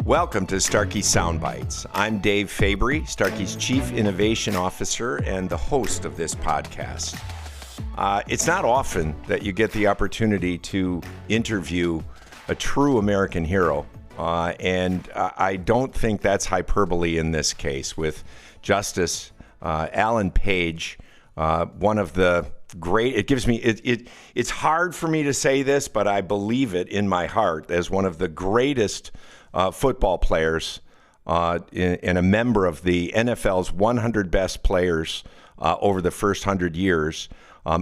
Welcome to Starkey Soundbites. I'm Dave Fabry, Starkey's Chief Innovation Officer and the host of this podcast. It's not often that you get the opportunity to interview a true American hero, and I don't think that's hyperbole in this case with Justice Alan Page, one of the great, it's hard for me to say this, but I believe it in my heart as one of the greatest football players and a member of the NFL's 100 best players over the first 100 years,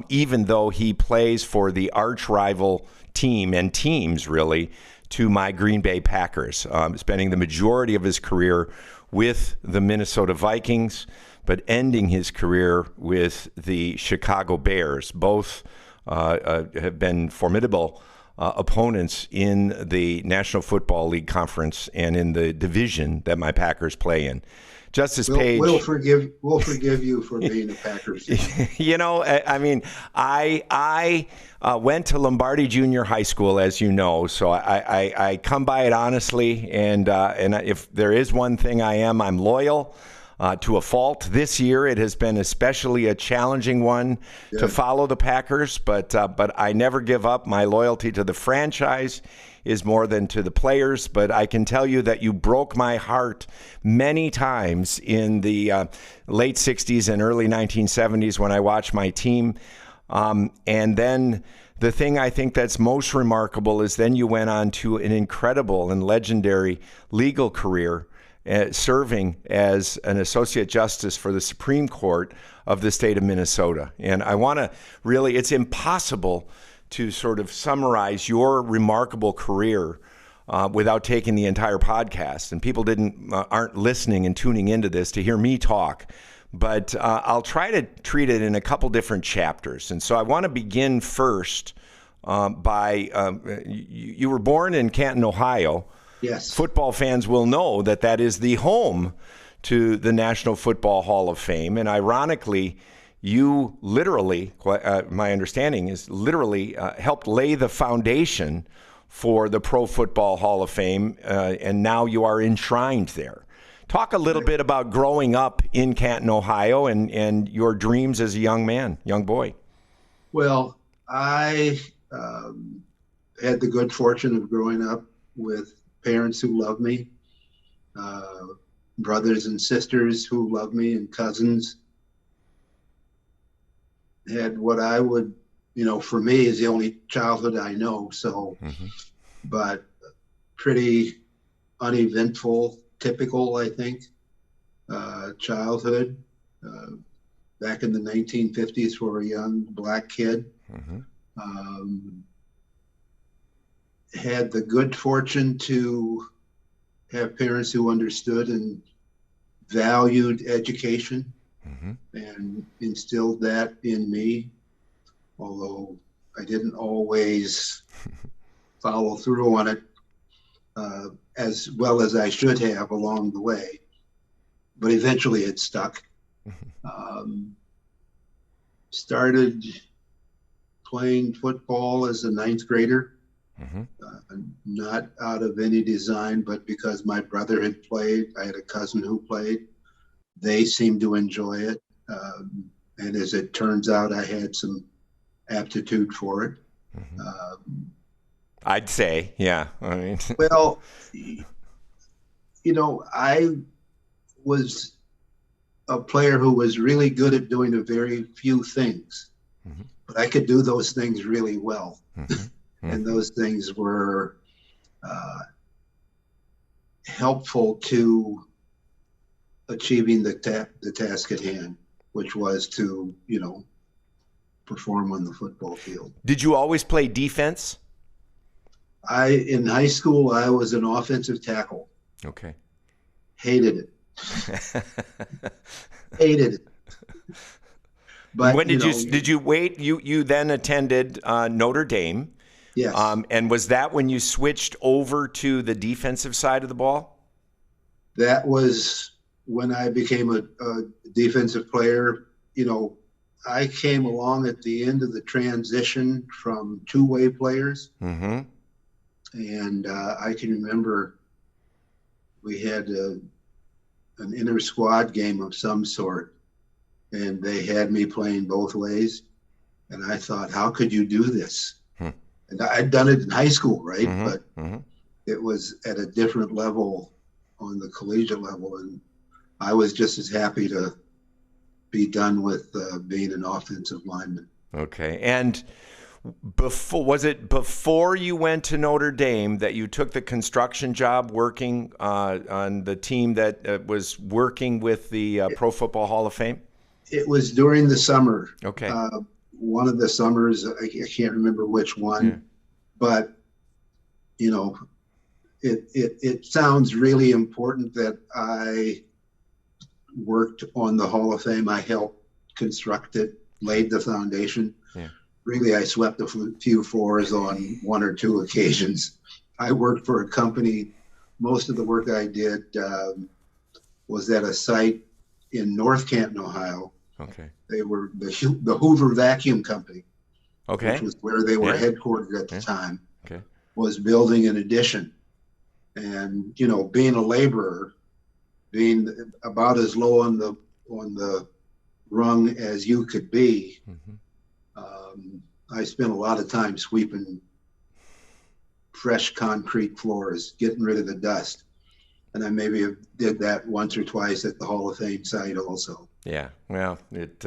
even though he plays for the arch rival team and teams, really, to my Green Bay Packers, spending the majority of his career with the Minnesota Vikings, but ending his career with the Chicago Bears. Both have been formidable opponents in the National Football League Conference and in the division that my Packers play in. Justice Page. We'll forgive you for being a Packers fan. You know, I mean, I went to Lombardi Junior High School, as you know, so I come by it honestly, and if there is one thing I'm loyal. To a fault. This year, it has been especially a challenging one to follow the Packers, but I never give up. My loyalty to the franchise is more than to the players, but I can tell you that you broke my heart many times in the late 60s and early 1970s when I watched my team. And then the thing I think that's most remarkable is then you went on to an incredible and legendary legal career, serving as an Associate Justice for the Supreme Court of the state of Minnesota. And I want to really, it's impossible to sort of summarize your remarkable career without taking the entire podcast. And people aren't listening and tuning into this to hear me talk. But I'll try to treat it in a couple different chapters. And so I want to begin first by, you were born in Canton, Ohio. Yes. Football fans will know that is the home to the National Football Hall of Fame. And ironically, you literally, my understanding is literally helped lay the foundation for the Pro Football Hall of Fame, and now you are enshrined there. Talk a little bit about growing up in Canton, Ohio, and your dreams as a young boy. Well, I had the good fortune of growing up with parents who loved me, brothers and sisters who loved me, and cousins. Had what I would, for me is the only childhood I know. So, but pretty uneventful, typical, I think, childhood. Back in the 1950s for a young black kid. Had the good fortune to have parents who understood and valued education and instilled that in me, although I didn't always follow through on it as well as I should have along the way. But eventually it stuck. Started playing football as a ninth grader. Not out of any design, but because my brother had played. I had a cousin who played. They seemed to enjoy it. And as it turns out, I had some aptitude for it. I'd say, yeah. I mean, well, I was a player who was really good at doing a very few things, but I could do those things really well. And those things were helpful to achieving the task at hand, which was to, perform on the football field. Did you always play defense? In high school, I was an offensive tackle. Okay. Hated it. Hated it. But when did you wait? You then attended Notre Dame. Yes. And was that when you switched over to the defensive side of the ball? That was when I became a defensive player. I came along at the end of the transition from two-way players. And I can remember we had an inter-squad game of some sort, and they had me playing both ways. And I thought, how could you do this? And I'd done it in high school, right? But it was at a different level on the collegiate level. And I was just as happy to be done with being an offensive lineman. Okay. And was it before you went to Notre Dame that you took the construction job working on the team that was working with the Pro Football Hall of Fame? It was during the summer. Okay. One of the summers, I can't remember which one, but you know, it sounds really important that I worked on the Hall of Fame. I helped construct it, laid the foundation. Yeah. Really, I swept a few floors on one or two occasions. I worked for a company. Most of the work I did was at a site in North Canton, Ohio. Okay. They were the Hoover Vacuum Company, okay, which was where they were headquartered at the time, okay, was building an addition. And, you know, being a laborer, being about as low on the rung as you could be, I spent a lot of time sweeping fresh concrete floors, getting rid of the dust. And I maybe did that once or twice at the Hall of Fame site also. Yeah, well, it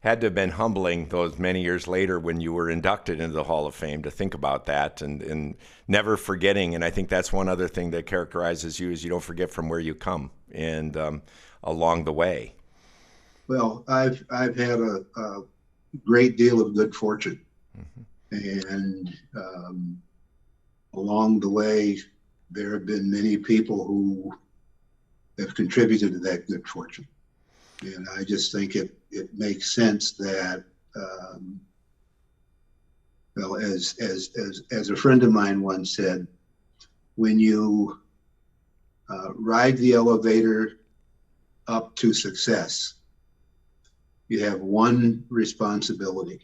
had to have been humbling those many years later when you were inducted into the Hall of Fame to think about that and never forgetting. And I think that's one other thing that characterizes you is you don't forget from where you come and along the way. Well, I've had a great deal of good fortune. And along the way, there have been many people who have contributed to that good fortune. And I just think it makes sense that, well, as a friend of mine once said, when you ride the elevator up to success, you have one responsibility,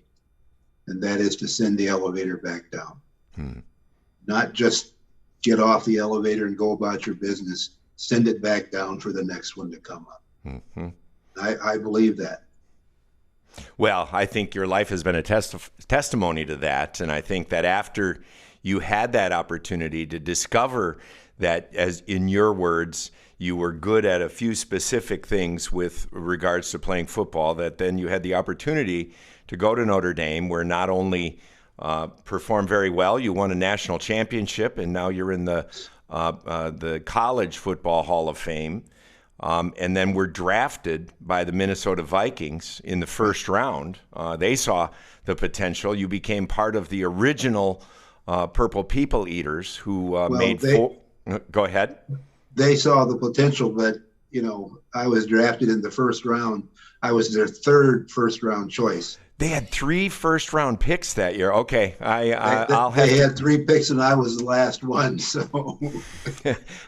and that is to send the elevator back down. Not just get off the elevator and go about your business, send it back down for the next one to come up. I believe that. Well, I think your life has been a testimony to that. And I think that after you had that opportunity to discover that, as in your words, you were good at a few specific things with regards to playing football, that then you had the opportunity to go to Notre Dame, where not only performed very well, you won a national championship, and now you're in the College Football Hall of Fame. And then were drafted by the Minnesota Vikings in the first round. They saw the potential. You became part of the original Purple People Eaters who made Go ahead. They saw the potential, but, you know, I was drafted in the first round. I was their third first-round choice. They had 3 first-round picks that year. Okay, They had 3 picks, and I was the last one, so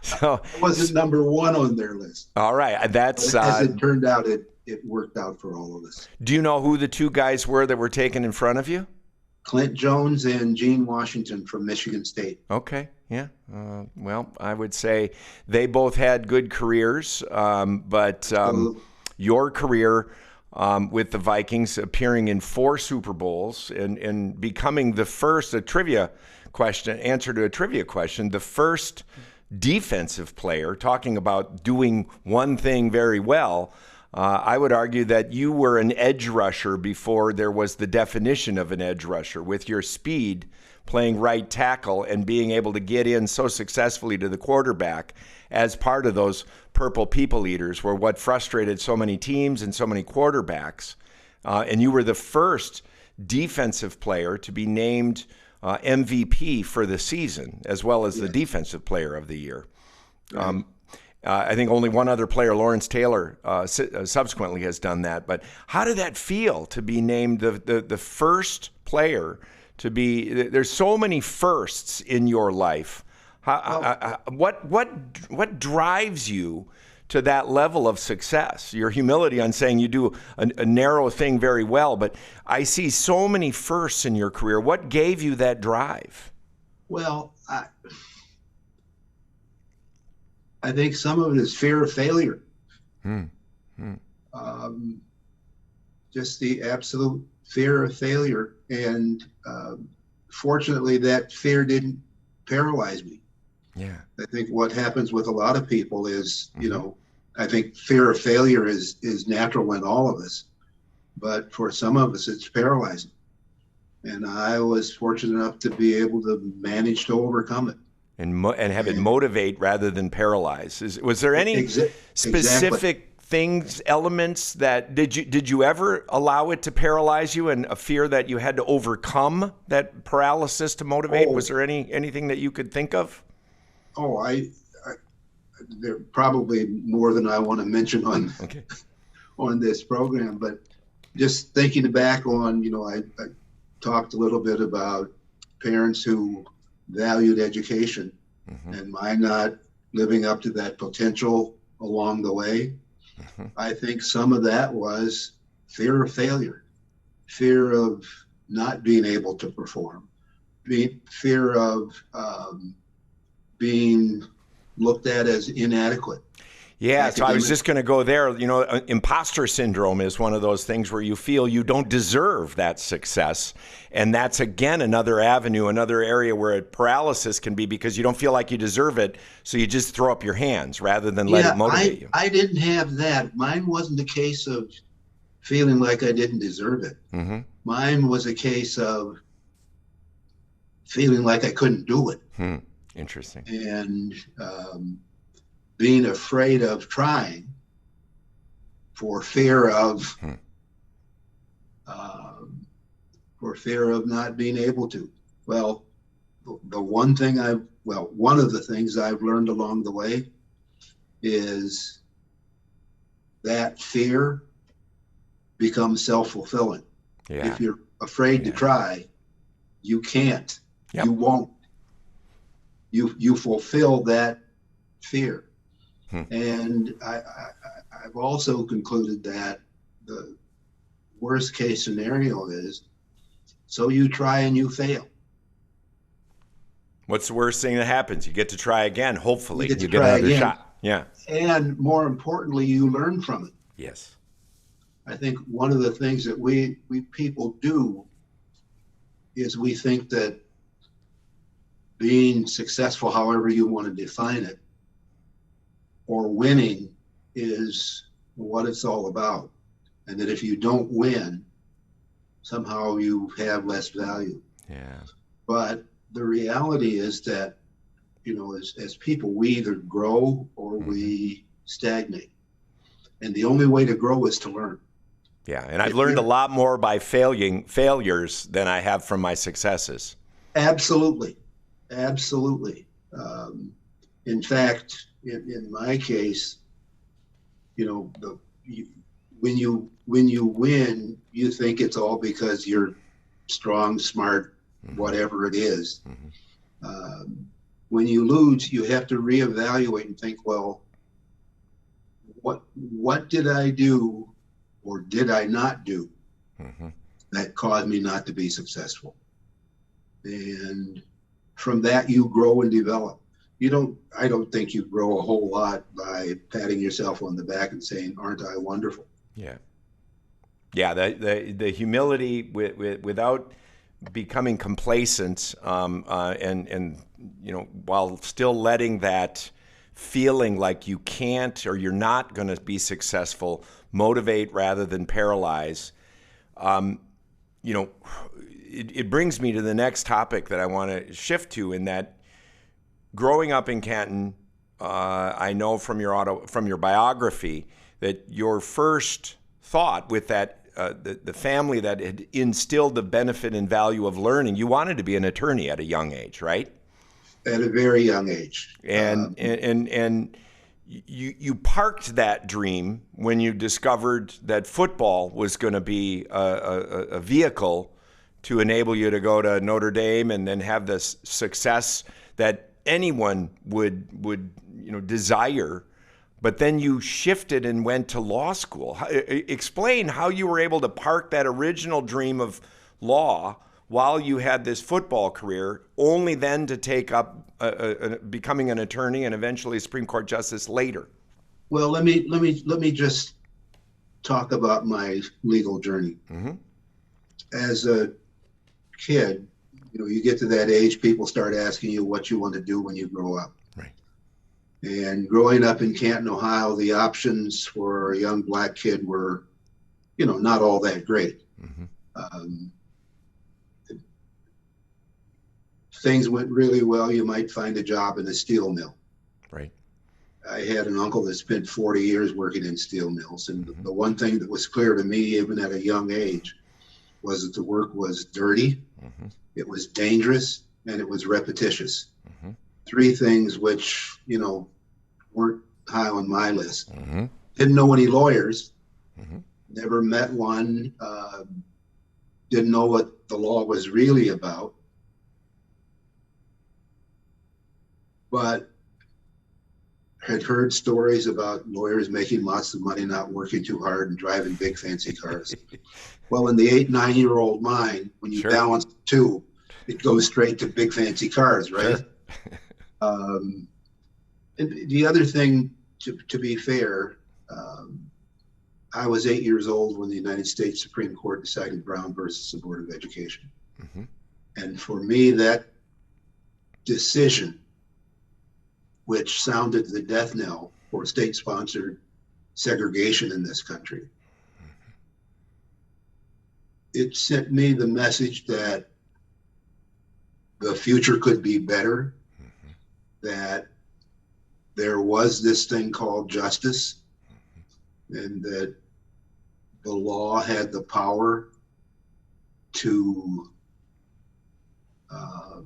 so I wasn't number 1 on their list. All right, that's as it turned out, it worked out for all of us. Do you know who the 2 guys were that were taken in front of you? Clint Jones and Gene Washington from Michigan State. Okay, yeah. Well, I would say they both had good careers, but your career with the Vikings, appearing in 4 Super Bowls and becoming the first, answer to a trivia question, the first defensive player, talking about doing one thing very well. I would argue that you were an edge rusher before there was the definition of an edge rusher, with your speed, playing right tackle and being able to get in so successfully to the quarterback as part of those Purple People Eaters were what frustrated so many teams and so many quarterbacks. And you were the first defensive player to be named MVP for the season, as well as the Defensive Player of the Year. Right. I think only one other player, Lawrence Taylor, subsequently has done that. But how did that feel to be named the first player to be? There's so many firsts in your life. What drives you to that level of success? Your humility on saying you do a narrow thing very well, but I see so many firsts in your career. What gave you that drive? Well, I, I think some of it is fear of failure. Hmm. Hmm. Um, just the absolute fear of failure. And fortunately, that fear didn't paralyze me. Yeah. I think what happens with a lot of people is, Mm-hmm. I think fear of failure is natural in all of us, but for some of us, it's paralyzing. And I was fortunate enough to be able to manage to overcome it. And have it And motivate rather than paralyze. Was there any exactly. specific things, elements that did you ever allow it to paralyze you, and a fear that you had to overcome that paralysis to motivate? Was Oh, there anything that you could think of? oh, I there are probably more than I want to mention Okay. on this program, but just thinking back on, I talked a little bit about parents who valued education Mm-hmm. and my not living up to that potential along the way. Mm-hmm. I think some of that was fear of failure, fear of not being able to perform, fear of being looked at as inadequate Yeah, so I was academic. just going to go there. Imposter syndrome is one of those things where you feel you don't deserve that success. And that's, again, another avenue, another area where paralysis can be because you don't feel like you deserve it. So you just throw up your hands rather than let it Yeah, motivate you. I didn't have that. Mine wasn't a case of feeling like I didn't deserve it. Mm-hmm. Mine was a case of feeling like I couldn't do it Hmm. Interesting. and being afraid of trying for fear of Hmm. um, for fear of not being able to. Well, the one thing one of the things I've learned along the way is that fear becomes self-fulfilling. Yeah. If you're afraid to Yeah. try, you can't, you Yep. won't. You fulfill that fear. Hmm. And I've also concluded that the worst case scenario is so you try and you fail. What's the worst thing that happens? You get to try again. You Hopefully, get to you get try another again. shot. Yeah. And more importantly, you learn from it. Yes. I think one of the things that we people do is we think that being successful, however you want to define it, or winning is what it's all about. And that if you don't win, somehow you have less value. Yeah. But the reality is that, as people, we either grow or Mm-hmm. we stagnate. And the only way to grow is to learn. Yeah. And I've If learned a you're lot more by failures than I have from my successes. absolutely, absolutely. Um, in fact, in my case, you know, the you, when you win, you think it's all because you're strong, smart, Mm-hmm. whatever it is. Mm-hmm. Um, when you lose, you have to reevaluate and think, well, what did I do or did I not do Mm-hmm. that caused me not to be successful? And from that, you grow and develop. I don't think you grow a whole lot by patting yourself on the back and saying, aren't I wonderful? Yeah. Yeah. The humility without becoming complacent, and while still letting that feeling like you can't or you're not going to be successful motivate rather than paralyze. You know, it brings me to the next topic that I want to shift to, in that growing up in Canton, I know from your biography that your first thought with that the family that had instilled the benefit and value of learning, you wanted to be an attorney at a young age, right? At a very young age. And you parked that dream when you discovered that football was going to be a vehicle to enable you to go to Notre Dame and then have the success that anyone would desire. But then you shifted and went to law school. Explain how you were able to park that original dream of law while you had this football career, only then to take up becoming an attorney and eventually a Supreme Court justice later. Well, let me just talk about my legal journey. Mm-hmm. As a kid, you get to that age, people start asking you what you want to do when you grow up. Right. And growing up in Canton, Ohio, the options for a young black kid were, not all that great. Mm-hmm. Um, things went really well. You might find a job in a steel mill. Right. I had an uncle that spent 40 years working in steel mills. And Mm-hmm. the one thing that was clear to me, even at a young age, was that the work was dirty, Mm-hmm. it was dangerous, and it was repetitious. Mm-hmm. Three things which, weren't high on my list. Mm-hmm. Didn't know any lawyers, Mm-hmm. never met one, didn't know what the law was really about. But had heard stories about lawyers making lots of money, not working too hard, and driving big fancy cars. Well, in the 8, 9-year-old mind, when you Sure. balance the two, it goes straight to big fancy cars, right? Sure. And the other thing, to be fair, I was 8 years old when the United States Supreme Court decided Brown versus the Board of Education. Mm-hmm. And for me, that decision, which sounded the death knell for state-sponsored segregation in this country, it sent me the message that the future could be better, that there was this thing called justice, and that the law had the power to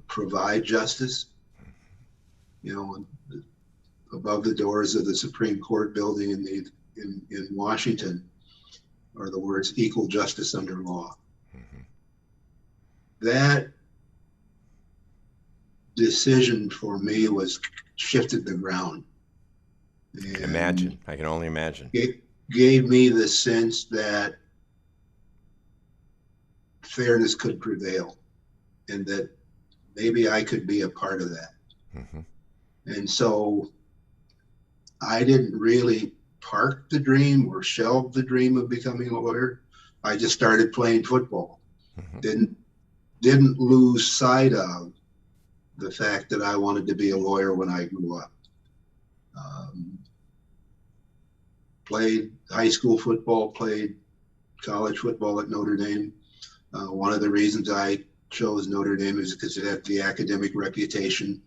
provide justice. Above the doors of the Supreme Court building in Washington are the words "equal justice under law." Mm-hmm. That decision for me was shifted the ground. I can only imagine. It gave me the sense that fairness could prevail and that maybe I could be a part of that. Mm-hmm. And so I didn't really park the dream or shelve the dream of becoming a lawyer. I just started playing football. Mm-hmm. Didn't lose sight of the fact that I wanted to be a lawyer when I grew up. Played high school football, played college football at Notre Dame. One of the reasons I chose Notre Dame is because it had the academic reputation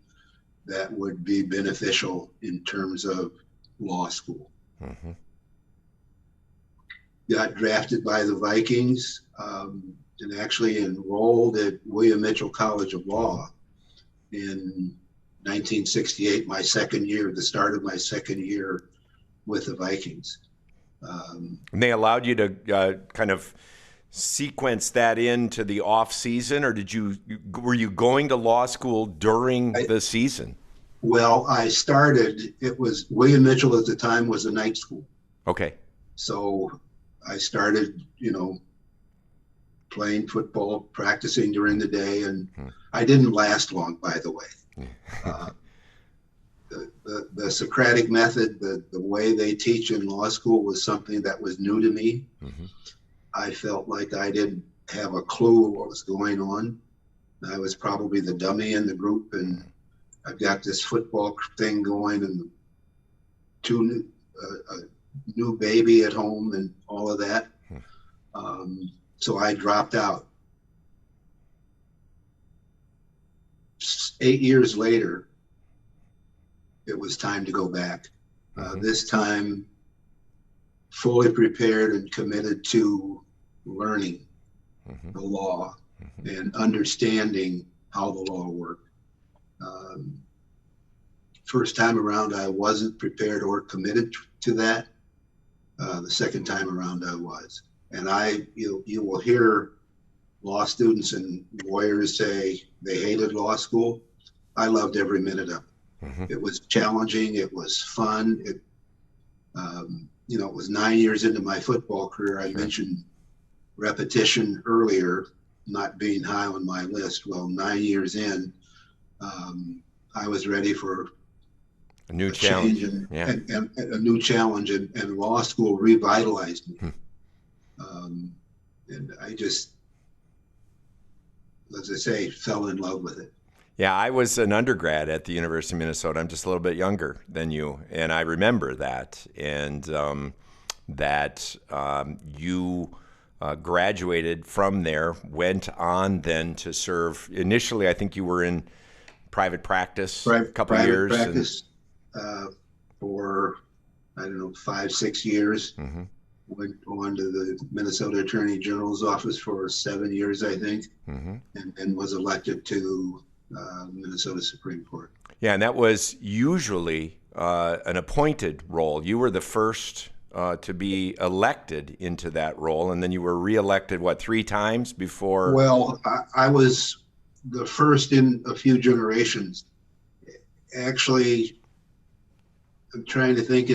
that would be beneficial in terms of law school. Mm-hmm. Got drafted by the Vikings and actually enrolled at William Mitchell College of Law in 1968, my second year, the start of my second year with the Vikings. And they allowed you to kind of sequence that into the off season, or were you going to law school during the season? Well, I started, it was William Mitchell at the time was a night school. Okay. So I started, playing football, practicing during the day, and I didn't last long, by the way. The Socratic method, the way they teach in law school was something that was new to me. Mm-hmm. I felt like I didn't have a clue what was going on. I was probably the dummy in the group, and I've got this football thing going and a new baby at home and all of that. So I dropped out. 8 years later, it was time to go back. This time, fully prepared and committed to learning the law and understanding how the law worked. First time around, I wasn't prepared or committed to that. The second time around, I was. And you will hear law students and lawyers say they hated law school. I loved every minute of it. Mm-hmm. It was challenging. It was fun. It was 9 years into my football career. I mentioned repetition earlier. not being high on my list. Well, 9 years in, I was ready for a new a change challenge. Yeah. and a new challenge, and law school revitalized me. And I just, as I say, fell in love with it. Yeah, I was an undergrad at the University of Minnesota. I'm just a little bit younger than you, and I remember that. And you graduated from there, went on then to serve. Initially, I think you were in private practice a couple of years. Private practice for, I don't know, 5-6 years. Mm-hmm. Went on to the Minnesota Attorney General's office for 7 years, I think, Mm-hmm. and was elected to Minnesota Supreme Court. Yeah, and that was usually an appointed role. You were the first to be elected into that role, and then you were reelected, 3 times before? Well, I was the first in a few generations. Actually, I'm trying to think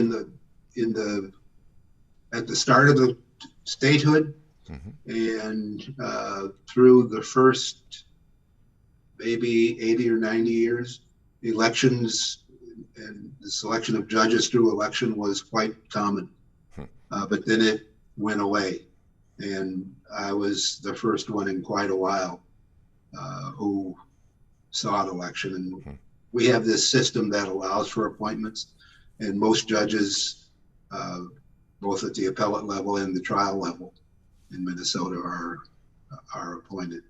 at the start of the statehood, mm-hmm. and through the first maybe 80 or 90 years, elections and the selection of judges through election was quite common. But then it went away, and I was the first one in quite a while who saw an election. And we have this system that allows for appointments, and most judges, both at the appellate level and the trial level in Minnesota, are appointed.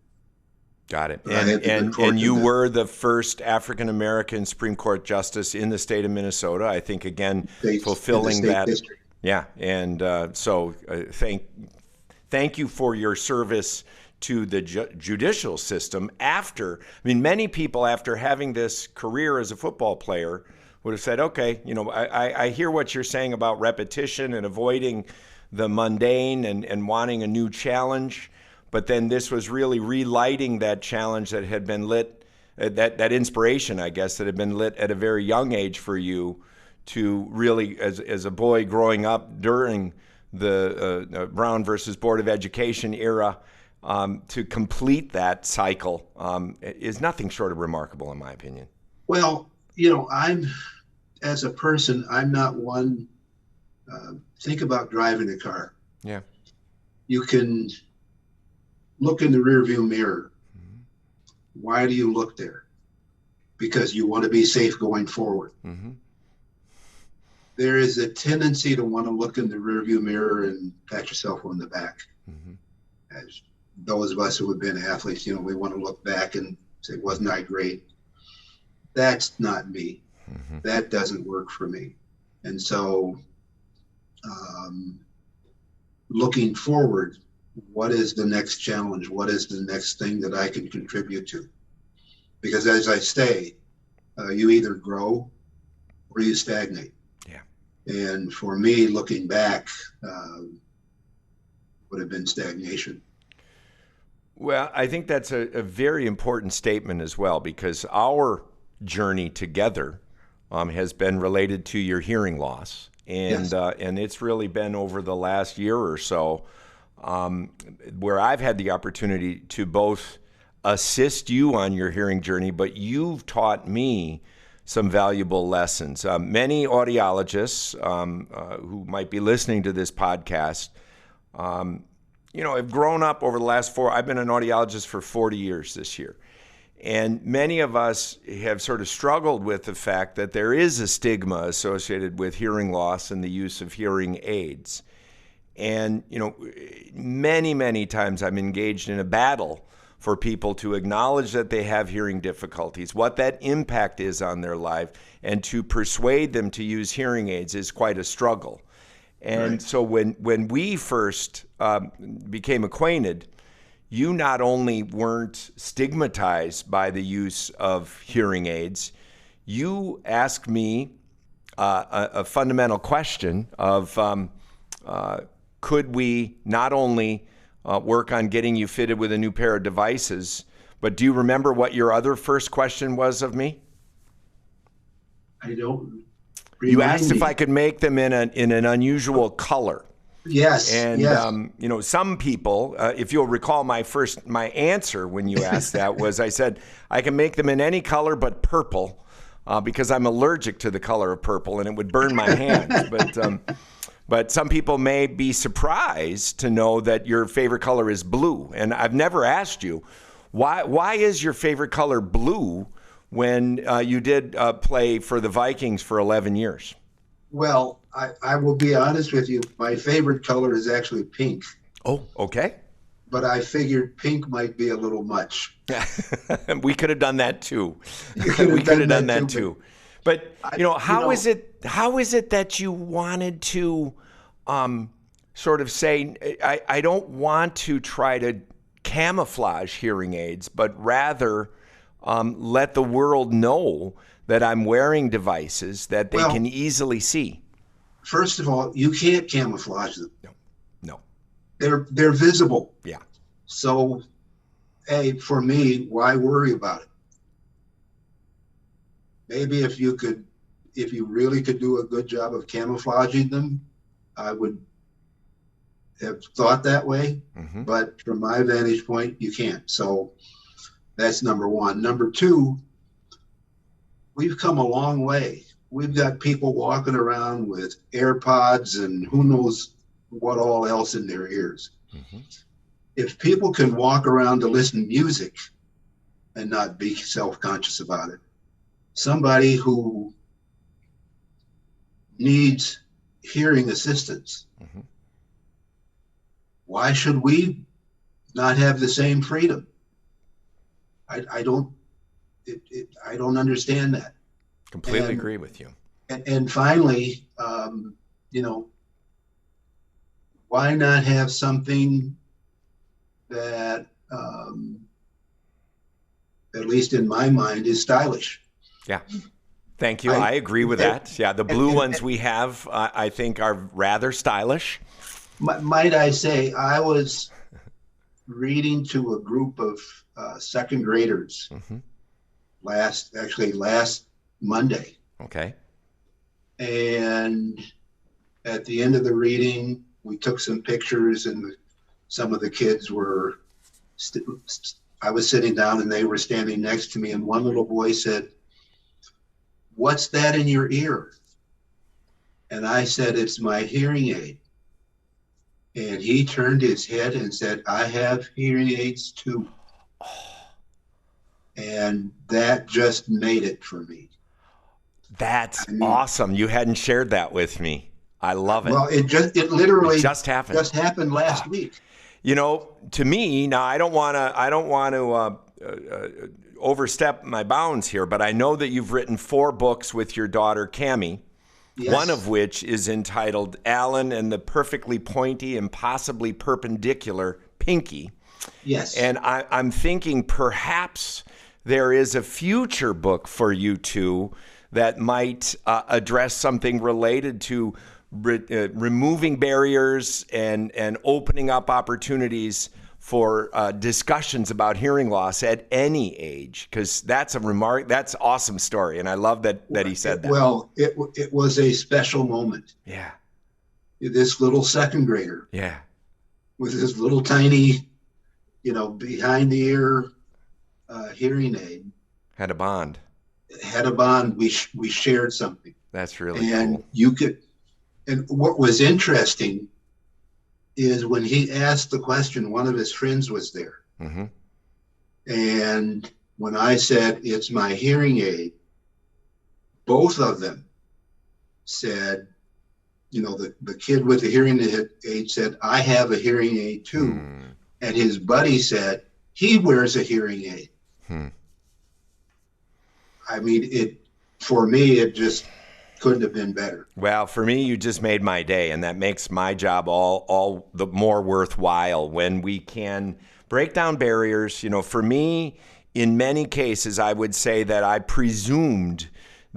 Got it. And you were the first African-American Supreme Court justice in the state of Minnesota, I think, again, fulfilling that. District. Yeah. And so thank you for your service to the judicial system many people after having this career as a football player would have said, okay, I hear what you're saying about repetition and avoiding the mundane and wanting a new challenge. But then this was really relighting that challenge that had been lit, that inspiration, I guess, that had been lit at a very young age for you to really, as a boy growing up during the Brown versus Board of Education era, to complete that cycle is nothing short of remarkable, in my opinion. Well, as a person, I'm not one. Think about driving a car. Yeah. You can look in the rearview mirror. Mm-hmm. Why do you look there? Because you want to be safe going forward. Mm-hmm. There is a tendency to want to look in the rearview mirror and pat yourself on the back. Mm-hmm. As those of us who have been athletes, we want to look back and say, wasn't I great? That's not me. Mm-hmm. That doesn't work for me. And so looking forward, what is the next challenge? What is the next thing that I can contribute to? Because as I say, you either grow or you stagnate. Yeah. And for me, looking back, would have been stagnation. Well, I think that's a very important statement as well, because our journey together has been related to your hearing loss. And, yes. And it's really been over the last year or so where I've had the opportunity to both assist you on your hearing journey, but you've taught me some valuable lessons. Many audiologists who might be listening to this podcast, have grown up over the last I've been an audiologist for 40 years this year. And many of us have sort of struggled with the fact that there is a stigma associated with hearing loss and the use of hearing aids. And, many, many times I'm engaged in a battle for people to acknowledge that they have hearing difficulties, what that impact is on their life, and to persuade them to use hearing aids is quite a struggle. And right. So when we first became acquainted, you not only weren't stigmatized by the use of hearing aids, you asked me a fundamental question of could we not only work on getting you fitted with a new pair of devices, but do you remember what your other first question was of me? I don't. You asked if I could make them in an unusual color. Yes, And yes. some people, if you'll recall, my answer when you asked that was, I said I can make them in any color but purple, because I'm allergic to the color of purple and it would burn my hands. But some people may be surprised to know that your favorite color is blue. And I've never asked you why is your favorite color blue when you did play for the Vikings for 11 years. Well, I will be honest with you. My favorite color is actually pink, Oh, okay. but I figured pink might be a little much. We could have done that too. You could We have could have done done that that too, too. But but how is it that you wanted to sort of say, I don't want to try to camouflage hearing aids, but rather let the world know that I'm wearing devices that they can well, easily see? first of all, you can't camouflage them. No, no, They're visible. yeah. So, hey, for me, why worry about it? Maybe if you really could do a good job of camouflaging them, I would have thought that way. Mm-hmm. But from my vantage point, you can't. So that's number one. Number two, we've come a long way. We've got people walking around with AirPods and who knows what all else in their ears. Mm-hmm. If people can walk around to listen to music and not be self-conscious about it, somebody who needs hearing assistance, Mm-hmm. why should we not have the same freedom? I don't I don't understand that. Completely And agree with you. and finally, you know, why not have something that, at least in my mind, is stylish? Yeah. Thank you. I I agree with and, that. Yeah, the and, blue and, ones we have, I think, are rather stylish. might I say, I was reading to a group of second graders Mm-hmm. last Monday, Okay. and at the end of the reading, we took some pictures, and some of the kids were. I was sitting down, and they were standing next to me, and one little boy said, "What's that in your ear?" And I said, "It's my hearing aid." And he turned his head and said, "I have hearing aids too." And that just made it for me. That's I mean, awesome. You hadn't shared that with me. I love it. well, it It literally just happened. just happened last week. To me, now I don't want to overstep my bounds here, but I know that you've written 4 books with your daughter Cammie. Yes. One of which is entitled Alan and the Perfectly Pointy, Impossibly Perpendicular Pinky. Yes. And I'm thinking perhaps there is a future book for you two that might address something related to removing barriers and opening up opportunities for discussions about hearing loss at any age, because that's that's an awesome story, and I love that he said that. Well, it was a special moment. Yeah. This little second grader Yeah. with his little tiny, behind the ear hearing aid Had a bond. had a bond. We shared something, That's really and cool. you could. And what was interesting is when he asked the question, one of his friends was there. Mm-hmm. And when I said, "It's my hearing aid," both of them said, the kid with the hearing aid said, "I have a hearing aid too." Mm. And his buddy said, he wears a hearing aid. Hmm. I mean, for me, it just couldn't have been better. Well, for me, you just made my day, and that makes my job all the more worthwhile when we can break down barriers. For me, in many cases, I would say that I presumed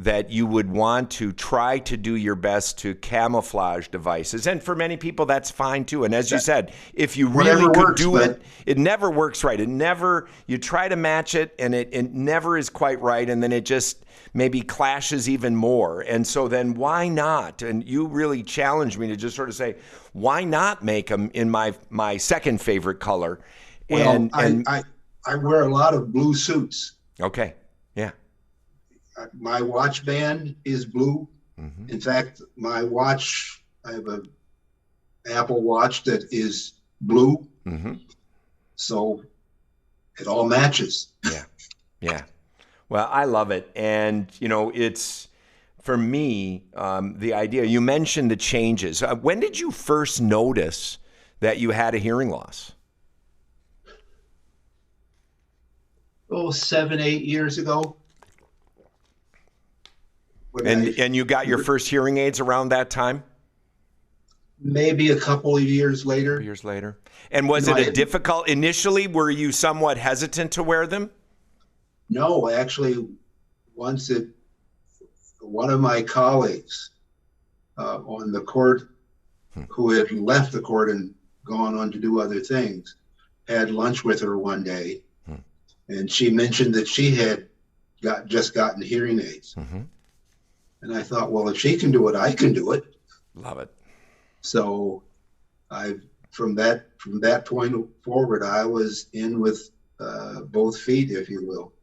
that you would want to try to do your best to camouflage devices. And for many people, that's fine too. And as you said, if you really Whatever could works, do but it, it never works right. It never, you try to match it and it never is quite right. And then it just maybe clashes even more. And so then why not? And you really challenged me to just sort of say, why not make them in my second favorite color? well, And I wear a lot of blue suits. okay, yeah. My watch band is blue. Mm-hmm. In fact, my watch, I have a Apple Watch that is blue. Mm-hmm. So it all matches. Yeah, yeah. Well, I love it. And, it's, for me, the idea, you mentioned the changes. When did you first notice that you had a hearing loss? Oh, 7, 8 years ago. And you got your first hearing aids around that time? Maybe a couple of years later. Years later. And was it a difficult, initially, were you somewhat hesitant to wear them? No, actually, one of my colleagues on the court who had left the court and gone on to do other things had lunch with her one day, and she mentioned that she had just gotten hearing aids. Mm-hmm. And I thought, well, if she can do it, I can do it. Love it. So from that point forward, I was in with both feet, if you will.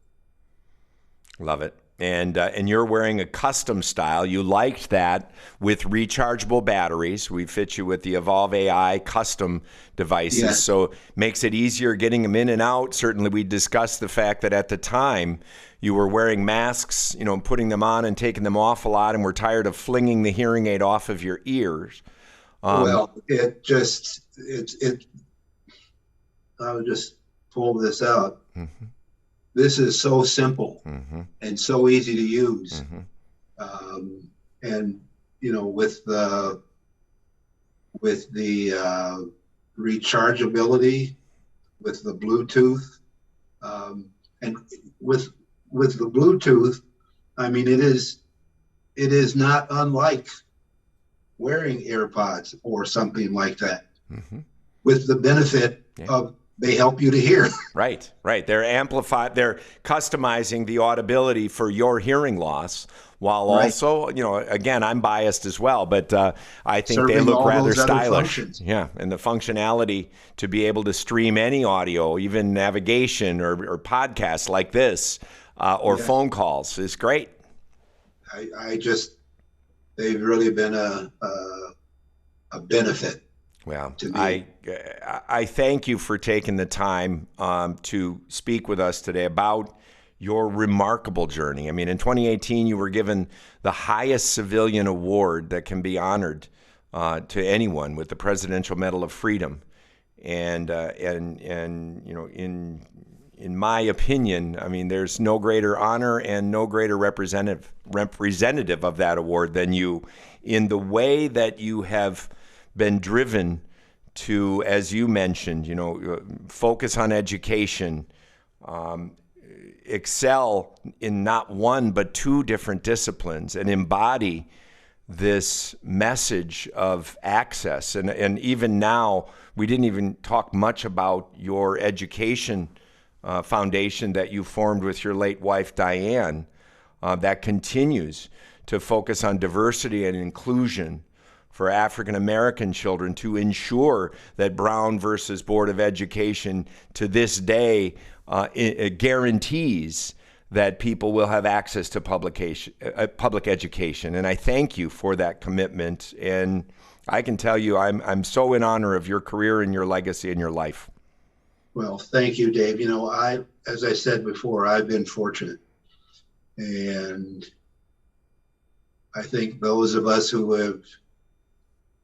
Love it. And you're wearing a custom style. You liked that with rechargeable batteries. We fit you with the Evolv AI custom devices. Yes. So makes it easier getting them in and out. Certainly we discussed the fact that at the time you were wearing masks, putting them on and taking them off a lot, and we're tired of flinging the hearing aid off of your ears. Well, I'll just pull this out. Mm-hmm. This is so simple mm-hmm. and so easy to use. Mm-hmm. And, with the rechargeability, with the Bluetooth, and with the Bluetooth, I mean, it is not unlike wearing AirPods or something like that, Mm-hmm. with the benefit of they help you to hear. Right. They're customizing the audibility for your hearing loss, while also, again, I'm biased as well, but I think they look rather stylish. Yeah, and the functionality to be able to stream any audio, even navigation or podcasts like this, or phone calls is great. They've really been a benefit. Well, I thank you for taking the time to speak with us today about your remarkable journey. I mean, in 2018, you were given the highest civilian award that can be honored to anyone, with the Presidential Medal of Freedom, and in my opinion, I mean, there's no greater honor and no greater representative of that award than you, in the way that you have been driven to, as you mentioned, focus on education, excel in not one but two different disciplines, and embody this message of access. And even now, we didn't even talk much about your education foundation that you formed with your late wife, Diane, that continues to focus on diversity and inclusion for African American children, to ensure that Brown versus Board of Education to this day it guarantees that people will have access to public education. And I thank you for that commitment. And I can tell you, I'm so in honor of your career and your legacy and your life. Well, thank you, Dave. As I said before, I've been fortunate. And I think those of us who have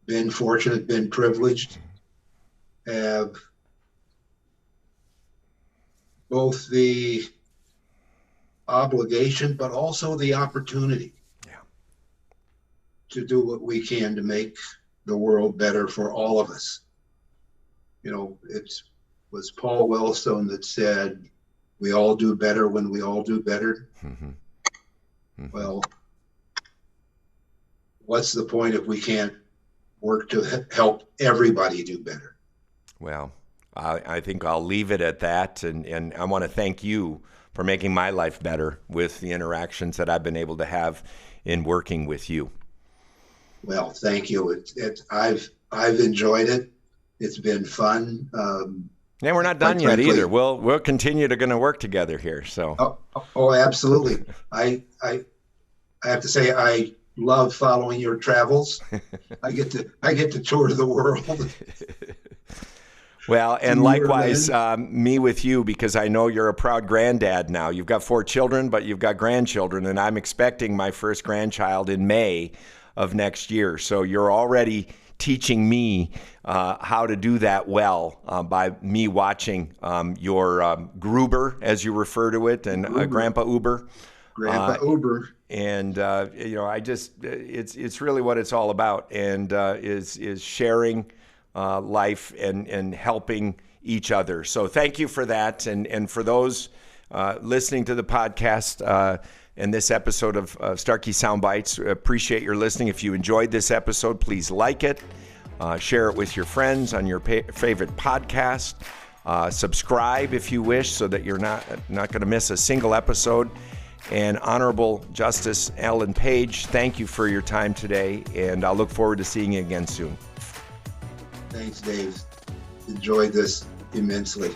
been fortunate, been privileged, have both the obligation, but also the opportunity to do what we can to make the world better for all of us. It was Paul Wellstone that said, we all do better when we all do better. Mm-hmm. Mm-hmm. Well, what's the point if we can't work to help everybody do better? Well, I think I'll leave it at that. And I want to thank you for making my life better with the interactions that I've been able to have in working with you. Well, thank you. I've enjoyed it. It's been fun. Yeah, we're not done yet either. We'll continue to going to work together here. So. Oh, absolutely. I have to say I love following your travels. I get to tour the world. Well, and likewise, me with you, because I know you're a proud granddad now. You've got 4 children, but you've got grandchildren, and I'm expecting my first grandchild in May of next year. So you're already teaching me how to do that well by me watching your Gruber, as you refer to it, and Grandpa Uber. Grandpa Uber. And I just it's really what it's all about, and is sharing life and helping each other. So thank you for that, and for those listening to the podcast and this episode of Starkey Soundbites, appreciate your listening. If you enjoyed this episode, please like it, share it with your friends on your favorite podcast, subscribe if you wish, so that you're not going to miss a single episode. And Honorable Justice Alan Page, thank you for your time today, and I'll look forward to seeing you again soon. Thanks, Dave. Enjoyed this immensely.